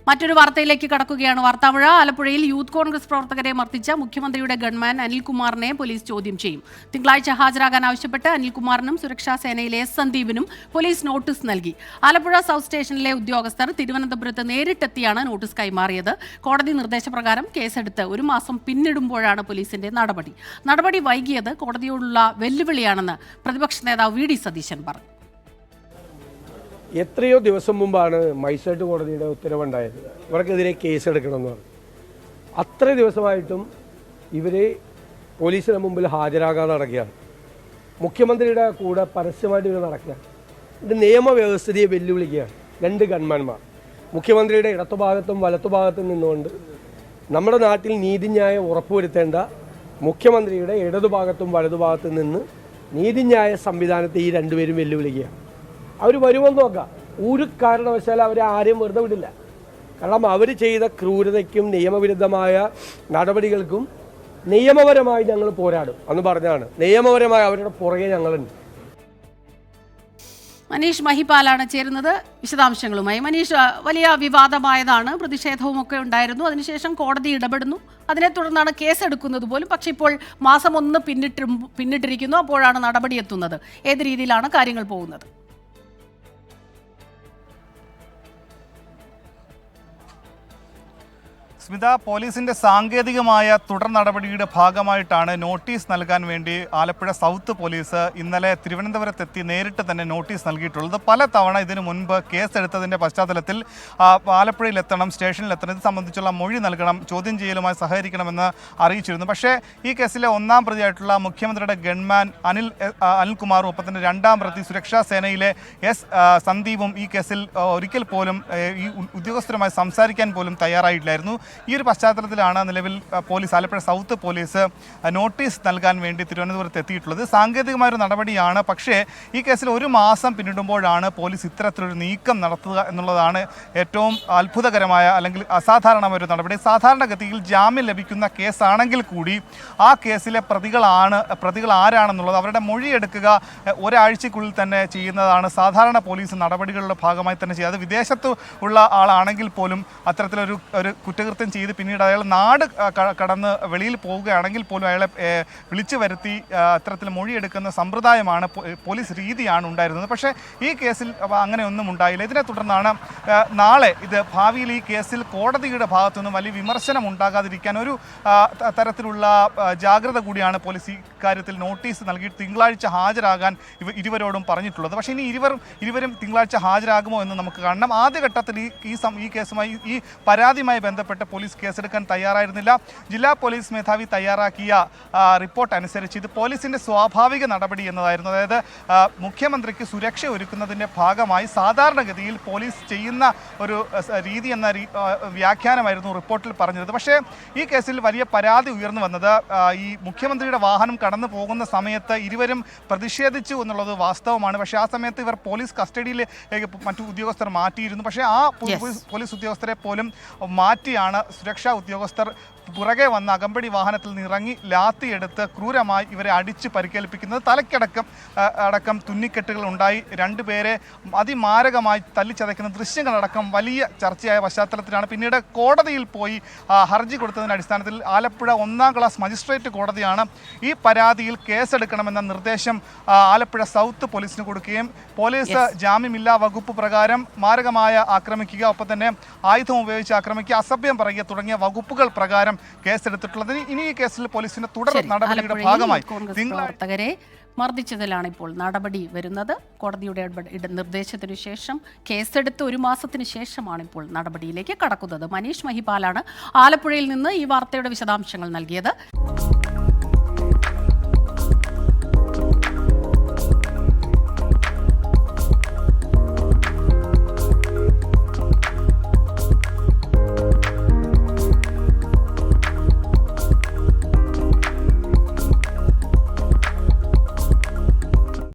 മറ്റൊരു വാർത്തയിലേക്ക് കടക്കുകയാണ്. വാർത്താമഴ. ആലപ്പുഴയിൽ യൂത്ത് കോൺഗ്രസ് പ്രവർത്തകരെ മർദ്ദിച്ച മുഖ്യമന്ത്രിയുടെ ഗൺമാൻ അനിൽകുമാറിനെ പോലീസ് ചോദ്യം ചെയ്യും. തിങ്കളാഴ്ച ഹാജരാകാൻ ആവശ്യപ്പെട്ട് അനിൽകുമാറിനും സുരക്ഷാ സേനയിലെ എസ് സന്ദീപിനും പോലീസ് നോട്ടീസ് നൽകി. ആലപ്പുഴ സൗത്ത് സ്റ്റേഷനിലെ ഉദ്യോഗസ്ഥർ തിരുവനന്തപുരത്ത് നേരിട്ടെത്തിയാണ് നോട്ടീസ് കൈമാറിയത്. കോടതി നിർദ്ദേശപ്രകാരം കേസെടുത്ത് ഒരു മാസം പിന്നിടുമ്പോഴാണ് പോലീസിന്റെ നടപടി വൈകിയത് കോടതിയോടുള്ള വെല്ലുവിളിയാണെന്ന് പ്രതിപക്ഷ നേതാവ് വി ഡി സതീശൻ പറഞ്ഞു. എത്രയോ ദിവസം മുമ്പാണ് മജിസ്ട്രേറ്റ് കോടതിയുടെ ഉത്തരവുണ്ടായത് ഇവർക്കെതിരെ കേസെടുക്കണമെന്ന് പറഞ്ഞു. അത്ര ദിവസമായിട്ടും ഇവർ പോലീസിന് മുമ്പിൽ ഹാജരാകാതെ നടക്കുകയാണ്. മുഖ്യമന്ത്രിയുടെ കൂടെ പരസ്യമായിട്ട് ഇവർ നടക്കുകയാണ്. ഇത് നിയമവ്യവസ്ഥയെ വെല്ലുവിളിക്കുകയാണ്. രണ്ട് ഗൺമാന്മാർ മുഖ്യമന്ത്രിയുടെ ഇടത്തുഭാഗത്തും വലത്തുഭാഗത്തും നിന്നുകൊണ്ട് നമ്മുടെ നാട്ടിൽ നീതിന്യായം ഉറപ്പുവരുത്തേണ്ട മുഖ്യമന്ത്രിയുടെ ഇടതുഭാഗത്തും വലതുഭാഗത്തും നിന്ന് നീതിന്യായ സംവിധാനത്തെ ഈ രണ്ടുപേരും വെല്ലുവിളിക്കുകയാണ്. അവർ വരുമെന്ന് നോക്കാം. ഒരു കാരണവശാലും അവരെ ആരെയും വെറുതെ വിടില്ല. കാരണം അവർ ചെയ്ത ക്രൂരതയ്ക്കും നിയമവിരുദ്ധമായ നടപടികൾക്കും നിയമപരമായി ഞങ്ങൾ പോരാടും എന്ന് പറഞ്ഞാണ്. നിയമപരമായി അവരുടെ പുറകെ ഞങ്ങളുണ്ട്. മനീഷ് മഹിപാലാണ് ചേരുന്നത് വിശദാംശങ്ങളുമായി. മനീഷ്, വലിയ വിവാദമായതാണ്, പ്രതിഷേധവും ഒക്കെ ഉണ്ടായിരുന്നു. അതിനുശേഷം കോടതി ഇടപെടുന്നു, അതിനെ തുടർന്നാണ് കേസെടുക്കുന്നത് പോലും. പക്ഷെ ഇപ്പോൾ മാസം 1 പിന്നിട്ടിരിക്കുന്നു, അപ്പോഴാണ് നടപടി എത്തുന്നത്. ഏത് രീതിയിലാണ് കാര്യങ്ങൾ പോകുന്നത്? സ്മിത, പോലീസിന്റെ സാങ്കേതികമായ തുടർ നടപടിയുടെ ഭാഗമായിട്ടാണ് നോട്ടീസ് നൽകാൻ വേണ്ടി ആലപ്പുഴ സൗത്ത് പോലീസ് ഇന്നലെ തിരുവനന്തപുരത്തെത്തി നേരിട്ട് തന്നെ നോട്ടീസ് നൽകിയിട്ടുള്ളത്. പല തവണ ഇതിനു മുൻപ് കേസെടുത്തതിൻ്റെ പശ്ചാത്തലത്തിൽ ആലപ്പുഴയിലെത്തണം, സ്റ്റേഷനിലെത്തണം, ഇത് സംബന്ധിച്ചുള്ള മൊഴി നൽകണം, ചോദ്യം ചെയ്യലുമായി സഹകരിക്കണമെന്ന് അറിയിച്ചിരുന്നു. പക്ഷേ ഈ കേസിലെ 1-ാം പ്രതിയായിട്ടുള്ള മുഖ്യമന്ത്രിയുടെ ഗൺമാൻ അനിൽകുമാറും ഒപ്പം തന്നെ 2-ാം പ്രതി സുരക്ഷാ സേനയിലെ എസ് സന്ദീപും ഈ കേസിൽ ഒരിക്കൽ പോലും ഈ ഉദ്യോഗസ്ഥരുമായി സംസാരിക്കാൻ പോലും തയ്യാറായിട്ടില്ലായിരുന്നു. ഈ ഒരു പശ്ചാത്തലത്തിലാണ് നിലവിൽ police, Alappuzha south police notice നൽകാൻ വേണ്ടി തിരുവനന്തപുരത്ത് എത്തിയിട്ടുള്ളത്. സാങ്കേതികമായൊരു നടപടിയാണ്. പക്ഷേ ഈ കേസിൽ ഒരു മാസം പിന്നിടുമ്പോഴാണ് പോലീസ് ഇത്തരത്തിലൊരു നീക്കം നടത്തുക എന്നുള്ളതാണ് ഏറ്റവും അത്ഭുതകരമായ അല്ലെങ്കിൽ അസാധാരണമായ ഒരു നടപടി. സാധാരണഗതിയിൽ ജാമ്യം ലഭിക്കുന്ന കേസാണെങ്കിൽ കൂടി ആ കേസിലെ പ്രതികൾ ആരാണെന്നുള്ളത് അവരുടെ മൊഴിയെടുക്കുക ഒരാഴ്ചക്കുള്ളിൽ തന്നെ ചെയ്യുന്നതാണ് സാധാരണ പോലീസ് നടപടികളുടെ ഭാഗമായി തന്നെ ചെയ്യുക. അത് വിദേശത്ത് ഉള്ള ആളാണെങ്കിൽ പോലും അത്തരത്തിലൊരു കുറ്റകൃത്യം ചെയ്ത് പിന്നീട് അയാൾ നാട് കടന്ന് വെളിയിൽ പോവുകയാണെങ്കിൽ പോലും അയാളെ വിളിച്ചു വരുത്തി അത്തരത്തിൽ മൊഴിയെടുക്കുന്ന സമ്പ്രദായമാണ് പോലീസ് രീതിയാണ് ഉണ്ടായിരുന്നത്. പക്ഷേ ഈ കേസിൽ അങ്ങനെയൊന്നും ഉണ്ടായില്ല. ഇതിനെ തുടർന്നാണ് നാളെ ഭാവിയിൽ ഈ കേസിൽ കോടതിയുടെ ഭാഗത്തുനിന്നും വലിയ വിമർശനം ഉണ്ടാകാതിരിക്കാൻ ഒരു തരത്തിലുള്ള ജാഗ്രത കൂടിയാണ് പോലീസ് ഈ കാര്യത്തിൽ നോട്ടീസ് നൽകി തിങ്കളാഴ്ച ഹാജരാകാൻ ഇരുവരോടും പറഞ്ഞിട്ടുള്ളത്. പക്ഷേ ഇനി ഇരുവരും തിങ്കളാഴ്ച ഹാജരാകുമോ എന്ന് നമുക്ക് കാണണം. ആദ്യഘട്ടത്തിൽ ഈ കേസുമായി ഈ പരാതിയുമായി ബന്ധപ്പെട്ട് പോലീസ് കേസെടുക്കാൻ തയ്യാറായിരുന്നില്ല. ജില്ലാ പോലീസ് മേധാവി തയ്യാറാക്കിയ റിപ്പോർട്ട് അനുസരിച്ച് ഇത് പോലീസിന്റെ സ്വാഭാവിക നടപടി എന്നതായിരുന്നു. അതായത് മുഖ്യമന്ത്രിക്ക് സുരക്ഷ ഒരുക്കുന്നതിൻ്റെ ഭാഗമായി സാധാരണഗതിയിൽ പോലീസ് ചെയ്യുന്ന ഒരു രീതി എന്ന വ്യാഖ്യാനമായിരുന്നു റിപ്പോർട്ടിൽ പറഞ്ഞത്. പക്ഷേ ഈ കേസിൽ വലിയ പരാതി ഉയർന്നു വന്നത് ഈ മുഖ്യമന്ത്രിയുടെ വാഹനം കടന്നു പോകുന്ന സമയത്ത് ഇരുവരും പ്രതിഷേധിച്ചു എന്നുള്ളത് വാസ്തവമാണ്. പക്ഷേ ആ സമയത്ത് ഇവർ പോലീസ് കസ്റ്റഡിയിലേക്ക് മറ്റു ഉദ്യോഗസ്ഥർ മാറ്റിയിരുന്നു. പക്ഷേ ആ പോലീസ് ഉദ്യോഗസ്ഥരെ പോലും മാറ്റിയാണ് സുരക്ഷാ ഉദ്യോഗസ്ഥർ പുറകെ വന്ന അകമ്പടി വാഹനത്തിൽ നിന്ന് ഇറങ്ങി ലാത്തിയെടുത്ത് ക്രൂരമായി ഇവരെ അടിച്ച് പരിക്കേൽപ്പിക്കുന്നത്. തലയ്ക്കടക്കം തുന്നിക്കെട്ടുകൾ ഉണ്ടായി. രണ്ടുപേരെ അതിമാരകമായി തല്ലിച്ചതയ്ക്കുന്ന ദൃശ്യങ്ങളടക്കം വലിയ ചർച്ചയായ പശ്ചാത്തലത്തിലാണ് പിന്നീട് കോടതിയിൽ പോയി ഹർജി കൊടുത്തതിൻ്റെ അടിസ്ഥാനത്തിൽ ആലപ്പുഴ 1-ാം ക്ലാസ് മജിസ്ട്രേറ്റ് കോടതിയാണ് ഈ പരാതിയിൽ കേസെടുക്കണമെന്ന നിർദ്ദേശം ആലപ്പുഴ സൗത്ത് പോലീസിന് കൊടുക്കുകയും പോലീസ് ജാമ്യമില്ലാ വകുപ്പ് പ്രകാരം മാരകമായ ആക്രമിക്കുക, ഒപ്പം തന്നെ ആയുധം ഉപയോഗിച്ച് ആക്രമിക്കുക, അസഭ്യം പറയുക തുടങ്ങിയ വകുപ്പുകൾ പ്രകാരം കേസെടുത്തിട്ടുള്ളത്. ഇനി ഈ കേസിൽ പോലീസിന്റെ തുടർ നടപടിയുടെ ഭാഗമായി പ്രവർത്തകരെ മർദ്ദിച്ചതിലാണ് ഇപ്പോൾ നടപടി വരുന്നത്. കോടതിയുടെ നിർദ്ദേശത്തിനു ശേഷം കേസെടുത്ത് ഒരു മാസത്തിന് ശേഷമാണ് ഇപ്പോൾ നടപടിയിലേക്ക് കടക്കുന്നത്. മനീഷ് മഹിപാലാണ് ആലപ്പുഴയിൽ നിന്ന് ഈ വാർത്തയുടെ വിശദാംശങ്ങൾ നൽകിയത്.